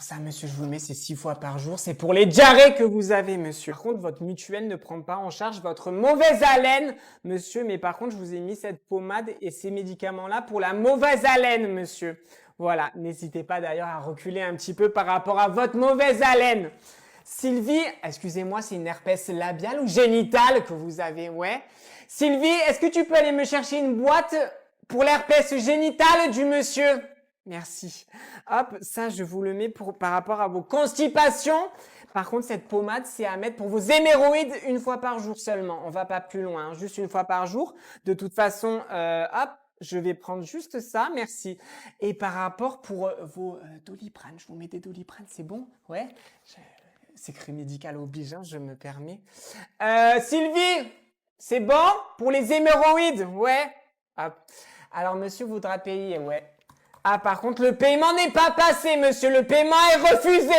Alors ça, monsieur, je vous le mets, c'est 6 fois par jour. C'est pour les diarrhées que vous avez, monsieur. Par contre, votre mutuelle ne prend pas en charge votre mauvaise haleine, monsieur. Mais par contre, je vous ai mis cette pommade et ces médicaments-là pour la mauvaise haleine, monsieur. Voilà, n'hésitez pas d'ailleurs à reculer un petit peu par rapport à votre mauvaise haleine. Sylvie, excusez-moi, c'est une herpès labiale ou génitale que vous avez, ouais. Sylvie, est-ce que tu peux aller me chercher une boîte pour l'herpès génitale du monsieur? Merci. Hop, ça, je vous le mets par rapport à vos constipations. Par contre, cette pommade, c'est à mettre pour vos hémorroïdes une fois par jour seulement. On va pas plus loin, hein, juste une fois par jour. De toute façon, hop, je vais prendre juste ça, merci. Et par rapport pour vos Doliprane, je vous mets des Doliprane, c'est bon? Ouais. Secret médical oblige, hein, je me permets. Sylvie, c'est bon pour les hémorroïdes? Ouais. Hop. Alors, monsieur voudra payer, ouais. Ah, par contre, le paiement n'est pas passé, monsieur. Le paiement est refusé.